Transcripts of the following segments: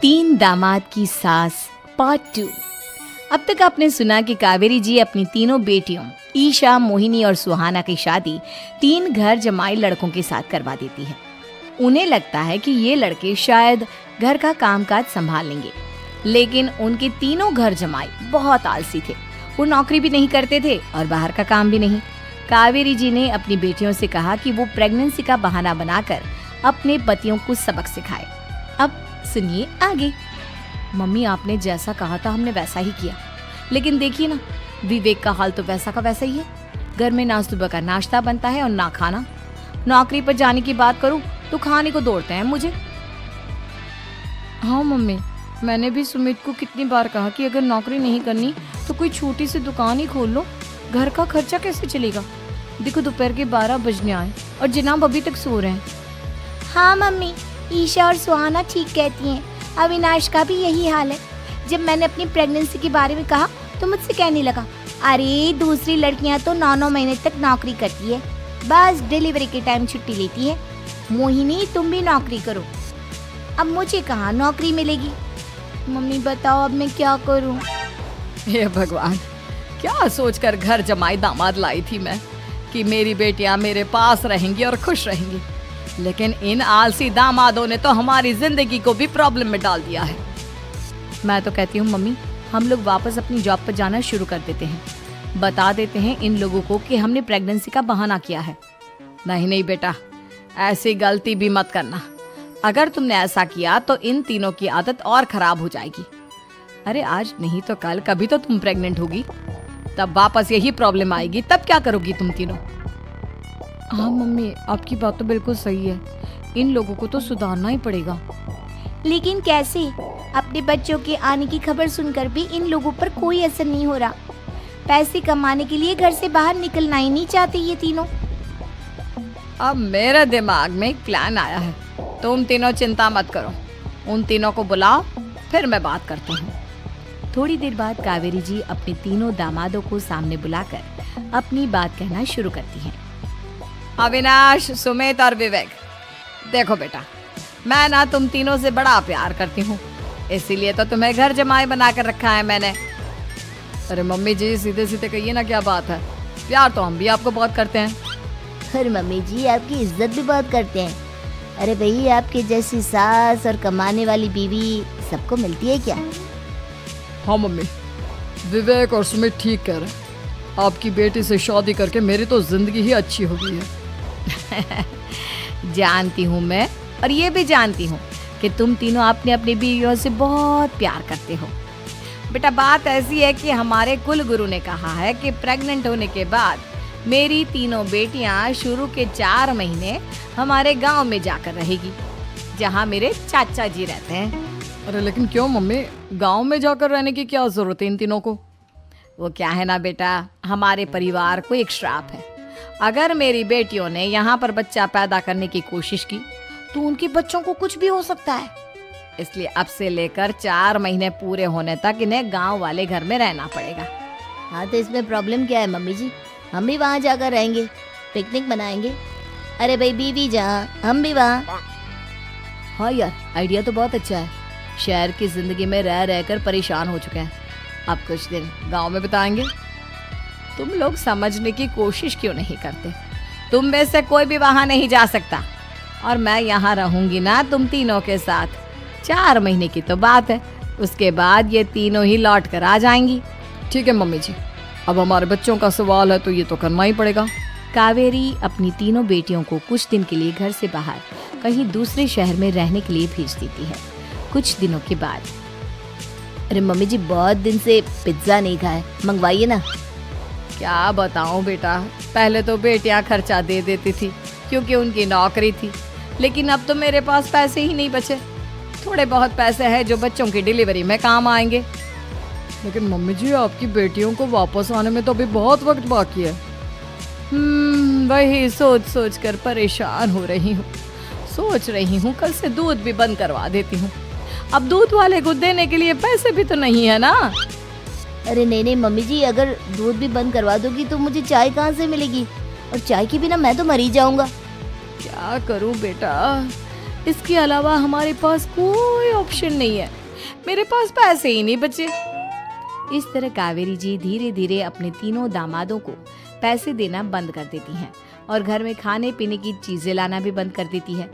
तीन दामाद की सास पार्ट 2। अब तक आपने सुना कि कावेरी जी अपनी तीनों बेटियों ईशा, मोहिनी और सुहाना की शादी 3 घर जमाई लड़कों के साथ करवा देती है। उन्हें लगता है कि ये लड़के शायद घर का कामकाज संभाल लेंगे, लेकिन उनके तीनों घर जमाई बहुत आलसी थे। वो नौकरी भी नहीं करते थे और बाहर का काम भी नहीं। कावेरी जी ने अपनी बेटियों से कहा कि वो प्रेगनेंसी का बहाना बनाकर अपने पतियों को सबक सिखाए। अब सुनिए आगे। मम्मी, आपने जैसा कहा था हमने वैसा ही किया, लेकिन देखिए ना, विवेक का हाल तो वैसा का वैसा ही है। घर में ना सुबह का नाश्ता बनता है और ना खाना। नौकरी पर जाने की बात करूं तो खाने को दौड़ते हैं मुझे। हाँ मम्मी, मैंने भी सुमित को कितनी बार कहा कि अगर नौकरी नहीं करनी तो कोई छोटी सी दुकान ही खोल लो। घर का खर्चा कैसे चलेगा? देखो दोपहर के 12 बजने आए और जनाब अभी तक सो रहे हैं। हाँ मम्मी, ईशा और सुहाना ठीक कहती हैं। अविनाश का भी यही हाल है। जब मैंने अपनी प्रेगनेंसी के बारे में कहा तो मुझसे कहने लगा, अरे दूसरी लड़कियां तो 9-9 महीने तक नौकरी करती है, बस डिलीवरी के टाइम छुट्टी लेती है। मोहिनी, तुम भी नौकरी करो। अब मुझे कहाँ नौकरी मिलेगी? मम्मी बताओ अब मैं क्या करूँ? हे भगवान, क्या सोचकर घर जमाई दामाद लाई थी मैं कि मेरी बेटियां मेरे पास रहेंगी और खुश रहेंगी, लेकिन इन आलसी दामादों ने तो हमारी जिंदगी को भी प्रॉब्लम में डाल दिया है। मैं तो कहती हूँ मम्मी, हम लोग वापस अपनी जॉब पर जाना शुरू कर देते हैं। बता देते हैं इन लोगों को कि हमने प्रेगनेंसी का बहाना किया है। नहीं नहीं बेटा, ऐसी गलती भी मत करना। अगर तुमने ऐसा किया तो इन तीनों की आदत और खराब हो जाएगी। अरे आज नहीं तो कल कभी तो तुम प्रेग्नेंट होगी, तब वापस यही प्रॉब्लम आएगी। तब क्या करोगी तुम तीनों? हाँ मम्मी, आपकी बात तो बिल्कुल सही है। इन लोगों को तो सुधारना ही पड़ेगा। लेकिन कैसे? अपने बच्चों के आने की खबर सुनकर भी इन लोगों पर कोई असर नहीं हो रहा। पैसे कमाने के लिए घर से बाहर निकलना ही नहीं चाहते ये तीनों। अब मेरे दिमाग में एक प्लान आया है। तुम तीनों चिंता मत करो, उन तीनों को बुलाओ, फिर मैं बात करती हूँ। थोड़ी देर बाद कावेरी जी अपने तीनों दामादों को सामने बुलाकर अपनी बात कहना शुरू करती हैं। अविनाश, सुमित और विवेक, देखो बेटा, मैं ना तुम तीनों से बड़ा प्यार करती हूँ, इसीलिए तो तुम्हें घर जमाई बना कर रखा है मैंने। अरे मम्मी जी, सीधे सीधे कहिए ना, क्या बात है? प्यार तो हम भी आपको बहुत करते हैं। अरे मम्मी जी, आपकी इज्जत भी बहुत करते हैं। अरे भाई, आपके जैसी सास और कमाने वाली बीवी सबको मिलती है क्या? हाँ मम्मी, विवेक और सुमित ठीक कह रहे हैं। आपकी बेटी से शादी करके मेरी तो जिंदगी ही अच्छी हो गई है। जानती हूँ मैं, और ये भी जानती हूँ कि तुम तीनों अपने अपनी बीवियों से बहुत प्यार करते हो। बेटा, बात ऐसी है कि हमारे कुल गुरु ने कहा है कि प्रेग्नेंट होने के बाद मेरी तीनों बेटियां शुरू के 4 महीने हमारे गांव में जाकर रहेगी, जहां मेरे चाचा जी रहते हैं। अरे लेकिन क्यों मम्मी, गांव में जाकर रहने की क्या जरूरत है इन तीनों को? वो क्या है ना बेटा, हमारे परिवार को एक श्राप है। अगर मेरी बेटियों ने यहाँ पर बच्चा पैदा करने की कोशिश की तो उनके बच्चों को कुछ भी हो सकता है। इसलिए अब से लेकर 4 महीने पूरे होने तक इन्हें गांव वाले घर में रहना पड़ेगा। हाँ तो इसमें प्रॉब्लम क्या है मम्मी जी? हम भी वहाँ जाकर रहेंगे, पिकनिक मनाएंगे। अरे भाई, बीवी जहाँ हम भी वहाँ। हाँ यार, आइडिया तो बहुत अच्छा है। शहर की जिंदगी में रह रहकर परेशान हो चुके हैं, अब कुछ दिन गांव में बिताएंगे। तुम लोग समझने की कोशिश क्यों नहीं करते? तुम में से कोई भी वहां नहीं जा सकता, और मैं यहाँ रहूंगी ना तुम तीनों के साथ। 4 महीने की तो बात है, उसके बाद ये तीनों ही लौट कर आ जाएंगी। ठीक है मम्मी जी, अब हमारे बच्चों का सवाल है तो ये तो करना ही पड़ेगा। कावेरी अपनी तीनों बेटियों को कुछ दिन के लिए घर से बाहर कहीं दूसरे शहर में रहने के लिए भेज देती है। कुछ दिनों के बाद, अरे मम्मी जी, बहुत दिन से पिज्जा नहीं खाए, मंगवाइए ना। क्या बताऊं बेटा, पहले तो बेटियां खर्चा दे देती थी क्योंकि उनकी नौकरी थी, लेकिन अब तो मेरे पास पैसे ही नहीं बचे। थोड़े बहुत पैसे हैं जो बच्चों की डिलीवरी में काम आएंगे। लेकिन मम्मी जी, आपकी बेटियों को वापस आने में तो अभी बहुत वक्त बाकी है। वही सोच सोच कर परेशान हो रही हूँ। सोच रही हूँ कल से दूध भी बंद करवा देती हूँ। अब दूध वाले को देने के लिए पैसे भी तो नहीं है ना। अरे नहीं नहीं मम्मी जी, अगर दूध भी बंद करवा दोगी तो मुझे चाय कहाँ से मिलेगी? और चाय के बिना मैं तो मर ही जाऊंगा। क्या करूं बेटा, इसके अलावा हमारे पास कोई ऑप्शन नहीं है, मेरे पास पैसे ही नहीं बचे। इस तरह कावेरी जी धीरे धीरे अपने तीनों दामादों को पैसे देना बंद कर देती हैं और घर में खाने पीने की चीजें लाना भी बंद कर देती है।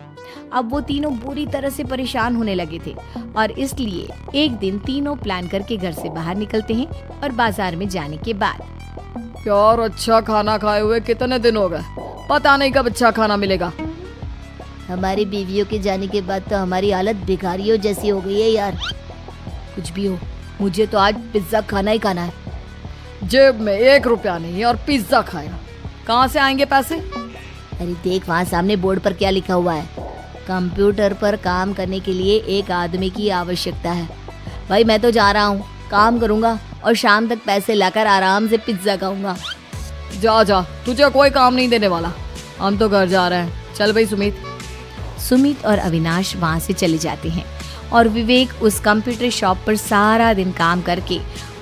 अब वो तीनों बुरी तरह से परेशान होने लगे थे और इसलिए एक दिन तीनों प्लान करके घर से बाहर निकलते हैं और बाजार में जाने के बाद, यार अच्छा खाना खाए हुए कितने दिन हो गए, पता नहीं कब अच्छा खाना मिलेगा। हमारी बीवियों के जाने के बाद तो हमारी हालत भिखारियों जैसी हो गई है यार। कुछ भी हो, मुझे तो आज पिज्जा खाना ही खाना है। जेब में 1 रुपया नहीं और पिज्जा खाएगा, कहाँ से आएंगे पैसे? अरे देख वहाँ सामने बोर्ड पर क्या लिखा हुआ है, कंप्यूटर पर काम करने के लिए एक आदमी की आवश्यकता है। भाई मैं तो जा रहा हूँ, काम करूँगा और शाम तक पैसे लाकर आराम से पिज्जा खाऊंगा। जा जा, तुझे कोई काम नहीं देने वाला, हम तो घर जा रहे हैं। चल भाई सुमित और अविनाश वहाँ से चले जाते हैं और विवेक उस कंप्यूटर शॉप पर सारा दिन काम करके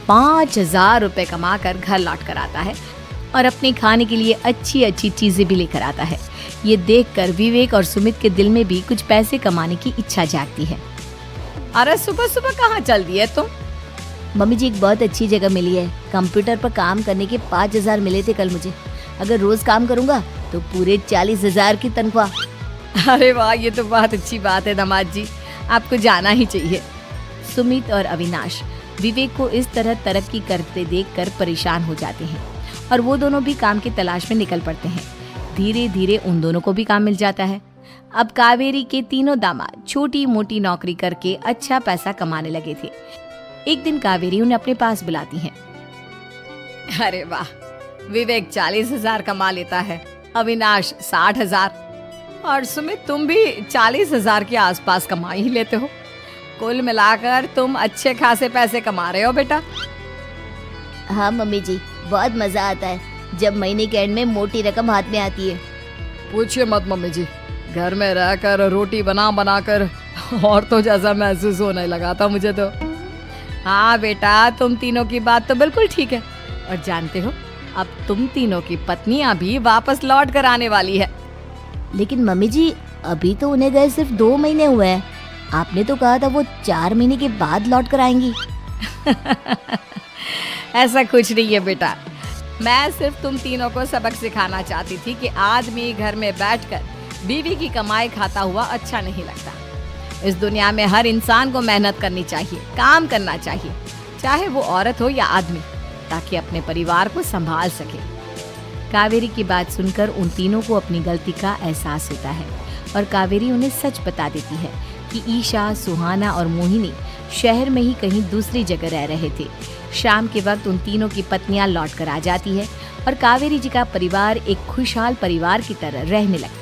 5,000 रुपए कमा कर घर लौट कर आता है और अपने खाने के लिए अच्छी अच्छी चीजें भी लेकर आता है। ये देखकर विवेक और सुमित के दिल में भी कुछ पैसे कमाने की इच्छा जागती है। अरे सुबह सुबह कहाँ चल दिए तुम? मम्मी जी एक बहुत अच्छी जगह मिली है, कंप्यूटर पर काम करने के 5,000 मिले थे कल मुझे। अगर रोज काम करूँगा तो पूरे 40,000 की तनख्वाह। अरे वाह, ये तो बहुत अच्छी बात है दामाद जी, आपको जाना ही चाहिए। सुमित और अविनाश विवेक को इस तरह तरक्की करते देखकर परेशान हो जाते हैं और वो दोनों भी काम की तलाश में निकल पड़ते हैं। धीरे धीरे उन दोनों को भी काम मिल जाता है। अब कावेरी के तीनों दामाद छोटी मोटी नौकरी करके अच्छा पैसा कमाने लगे थे। एक दिन कावेरी उन्हें अपने पास बुलाती है। अरे वाह, विवेक 40,000 कमा लेता है, अविनाश 60,000 और सुमित तुम भी 40,000 के आसपास कमा ही लेते हो। कुल मिलाकर तुम अच्छे खासे पैसे कमा रहे हो बेटा। हाँ मम्मी जी, बहुत मजा आता है जब महीने के एंड में मोटी रकम हाथ में आती है। पूछिए मत मम्मी जी, घर में रहकर रोटी बना कर और तो जैसा महसूस होने लगा था मुझे तो। हाँ बेटा, तुम तीनों की बात तो बिल्कुल ठीक है और जानते हो अब तुम तीनों की पत्नियां भी वापस लौट कर आने वाली है। लेकिन मम्मी जी अभी तो उन्हें गए सिर्फ 2 महीने हुए हैं, आपने तो कहा था वो 4 महीने के बाद लौट कर आएंगी। ऐसा कुछ नहीं है बेटा, मैं सिर्फ तुम तीनों को सबक सिखाना चाहती थी कि आदमी घर में बैठकर बीवी की कमाई खाता हुआ अच्छा नहीं लगता। इस दुनिया में हर इंसान को मेहनत करनी चाहिए, काम करना चाहिए, चाहे वो औरत हो या आदमी, ताकि अपने परिवार को संभाल सके। कावेरी की बात सुनकर उन तीनों को अपनी गलती का एहसास होता है और कावेरी उन्हें सच बता देती है कि ईशा, सुहाना और मोहिनी शहर में ही कहीं दूसरी जगह रह रहे थे। शाम के वक्त उन तीनों की पत्नियां लौट कर आ जाती है और कावेरी जी का परिवार एक खुशहाल परिवार की तरह रहने लगता है।